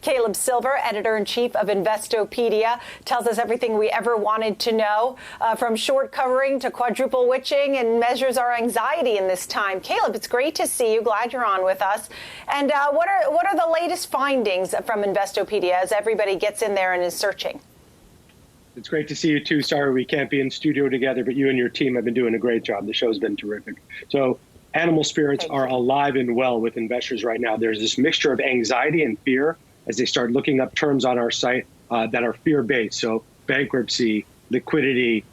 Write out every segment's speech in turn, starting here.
Caleb Silver, editor-in-chief of Investopedia, tells us everything we ever wanted to know, from short covering to quadruple witching, and measures our anxiety in this time. Caleb, it's great to see you. Glad you're on with us. And what are the latest findings from Investopedia as everybody gets in there and is searching? It's great to see you too. Sorry we can't be in studio together, but you and your team have been doing a great job. The show's been terrific. So animal spirits are alive and well with investors right now. There's this mixture of anxiety and fear as they start looking up terms on our site that are fear-based. So bankruptcy, liquidity,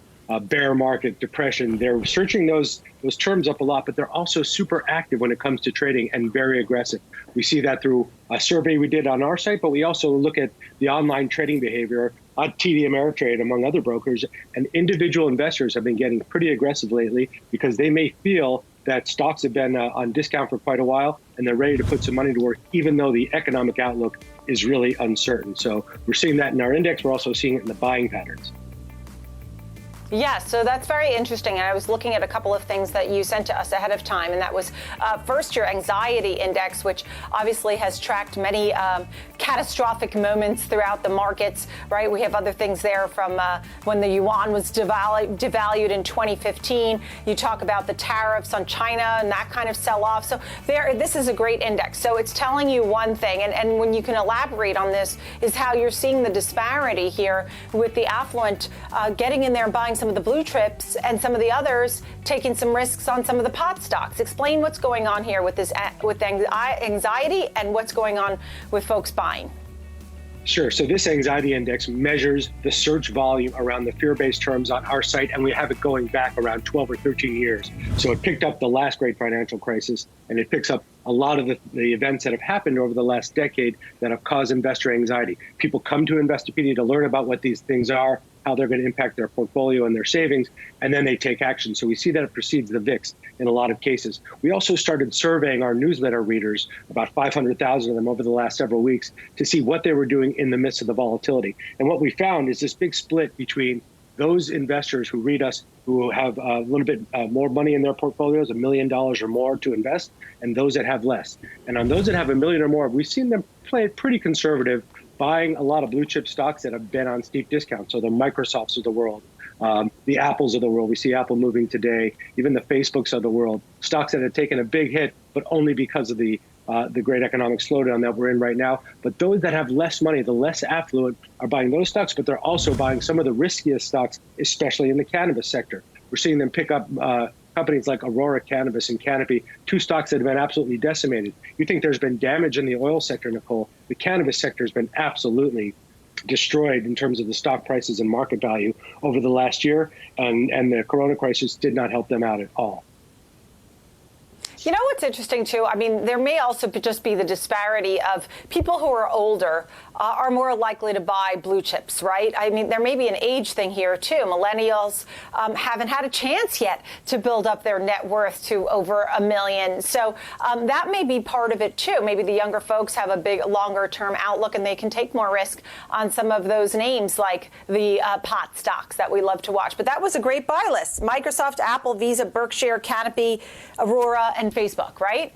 bear market, depression. They're searching those terms up a lot, but they're also super active when it comes to trading and very aggressive. We see that through a survey we did on our site, but we also look at the online trading behavior on TD Ameritrade, among other brokers, and individual investors have been getting pretty aggressive lately because they may feel that stocks have been on discount for quite a while and they're ready to put some money to work, even though the economic outlook is really uncertain. So we're seeing that in our index. We're also seeing it in the buying patterns. Yeah, so that's very interesting. And I was looking at a couple of things that you sent to us ahead of time. And that was first your anxiety index, which obviously has tracked many catastrophic moments throughout the markets, right? We have other things there from when the yuan was devalued in 2015. You talk about the tariffs on China and that kind of sell-off. So this is a great index. So it's telling you one thing. And when you can elaborate on this is how you're seeing the disparity here with the affluent getting in there and buying some of the blue chips and some of the others taking some risks on some of the pot stocks. Explain what's going on here with this anxiety and what's going on with folks buying. Sure. So this anxiety index measures the search volume around the fear-based terms on our site, and we have it going back around 12 or 13 years. So it picked up the last great financial crisis, and it picks up a lot of the events that have happened over the last decade that have caused investor anxiety. People come to Investopedia to learn about what these things are, how they're going to impact their portfolio and their savings, and then they take action. So we see that it precedes the VIX in a lot of cases. We also started surveying our newsletter readers, about 500,000 of them over the last several weeks, to see what they were doing in the midst of the volatility. And what we found is this big split between those investors who read us who have a little bit more money in their portfolios, $1 million or more to invest, and those that have less. And on those that have $1 million or more, we've seen them play it pretty conservative, buying a lot of blue chip stocks that have been on steep discounts. So the Microsofts of the world, the Apples of the world. We see Apple moving today, even the Facebooks of the world, stocks that have taken a big hit, but only because of the great economic slowdown that we're in right now. But those that have less money, the less affluent, are buying those stocks, but they're also buying some of the riskiest stocks, especially in the cannabis sector. We're seeing them pick up companies like Aurora Cannabis and Canopy, two stocks that have been absolutely decimated. You think there's been damage in the oil sector, Nicole? The cannabis sector has been absolutely destroyed in terms of the stock prices and market value over the last year, and the corona crisis did not help them out at all. You know what's interesting, too? I mean, there may also just be the disparity of people who are older are more likely to buy blue chips, right? I mean, there may be an age thing here, too. Millennials haven't had a chance yet to build up their net worth to over $1 million. So that may be part of it, too. Maybe the younger folks have a big, longer-term outlook, and they can take more risk on some of those names like the pot stocks that we love to watch. But that was a great buy list. Microsoft, Apple, Visa, Berkshire, Canopy, Aurora, and Facebook, right?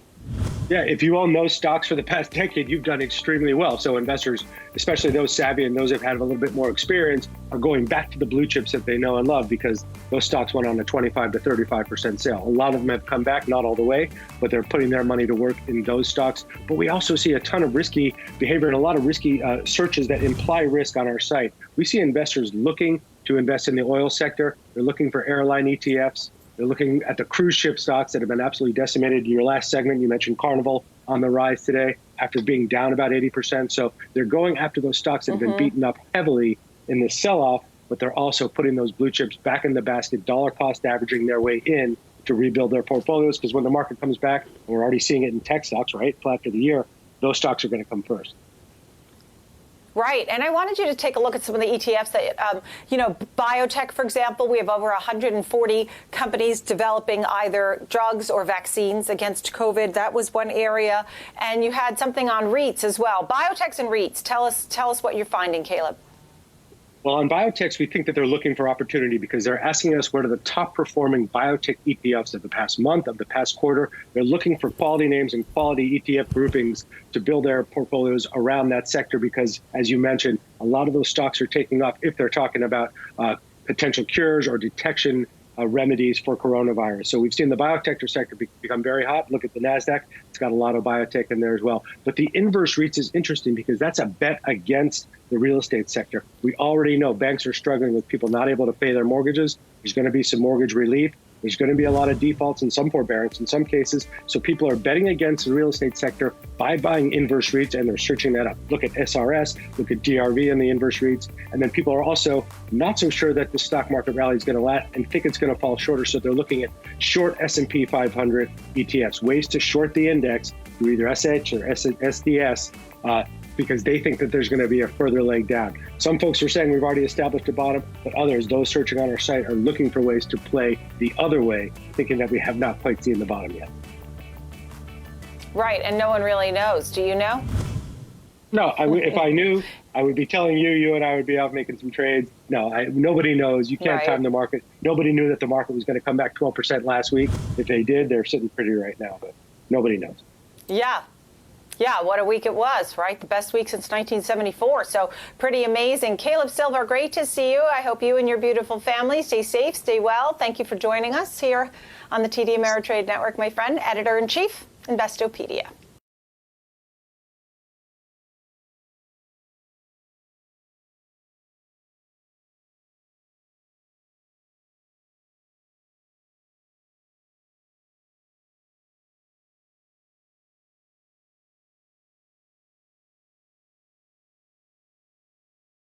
Yeah, if you own those stocks for the past decade, you've done extremely well. So investors, especially those savvy and those that have had a little bit more experience, are going back to the blue chips that they know and love because those stocks went on a 25 to 35% sale. A lot of them have come back, not all the way, but they're putting their money to work in those stocks. But we also see a ton of risky behavior and a lot of risky searches that imply risk on our site. We see investors looking to invest in the oil sector. They're looking for airline ETFs. They're looking at the cruise ship stocks that have been absolutely decimated. In your last segment, you mentioned Carnival on the rise today after being down about 80%. So they're going after those stocks that have been beaten up heavily in the sell-off, but they're also putting those blue chips back in the basket, dollar cost averaging their way in to rebuild their portfolios. Because when the market comes back, and we're already seeing it in tech stocks, right, after the year, those stocks are going to come first. Right. And I wanted you to take a look at some of the ETFs that, biotech, for example, we have over 140 companies developing either drugs or vaccines against COVID. That was one area. And you had something on REITs as well. Biotechs and REITs. Tell us what you're finding, Caleb. Well, on biotechs, we think that they're looking for opportunity because they're asking us what are the top performing biotech ETFs of the past month, of the past quarter. They're looking for quality names and quality ETF groupings to build their portfolios around that sector because, as you mentioned, a lot of those stocks are taking off if they're talking about potential cures or detection remedies for coronavirus. So we've seen the biotech sector become very hot. Look at the NASDAQ. It's got a lot of biotech in there as well. But the inverse REITs is interesting because that's a bet against the real estate sector. We already know banks are struggling with people not able to pay their mortgages. There's going to be some mortgage relief. There's going to be a lot of defaults and some forbearance in some cases. So people are betting against the real estate sector by buying inverse REITs, and they're searching that up. Look at SRS, look at DRV and the inverse REITs. And then people are also not so sure that the stock market rally is going to last and think it's going to fall shorter. So they're looking at short S&P 500 ETFs, ways to short the index through either SH or SDS, because they think that there's going to be a further leg down. Some folks are saying we've already established a bottom, but others, those searching on our site, are looking for ways to play the other way, thinking that we have not quite seen the bottom yet. Right, and no one really knows. Do you know? No, if I knew, I would be telling you. You and I would be out making some trades. No, nobody knows. You can't time the market. Nobody knew that the market was going to come back 12% last week. If they did, they're sitting pretty right now, but nobody knows. Yeah. Yeah, what a week it was, right? The best week since 1974. So pretty amazing. Caleb Silver, great to see you. I hope you and your beautiful family stay safe, stay well. Thank you for joining us here on the TD Ameritrade Network, my friend, Editor-in-Chief, Investopedia.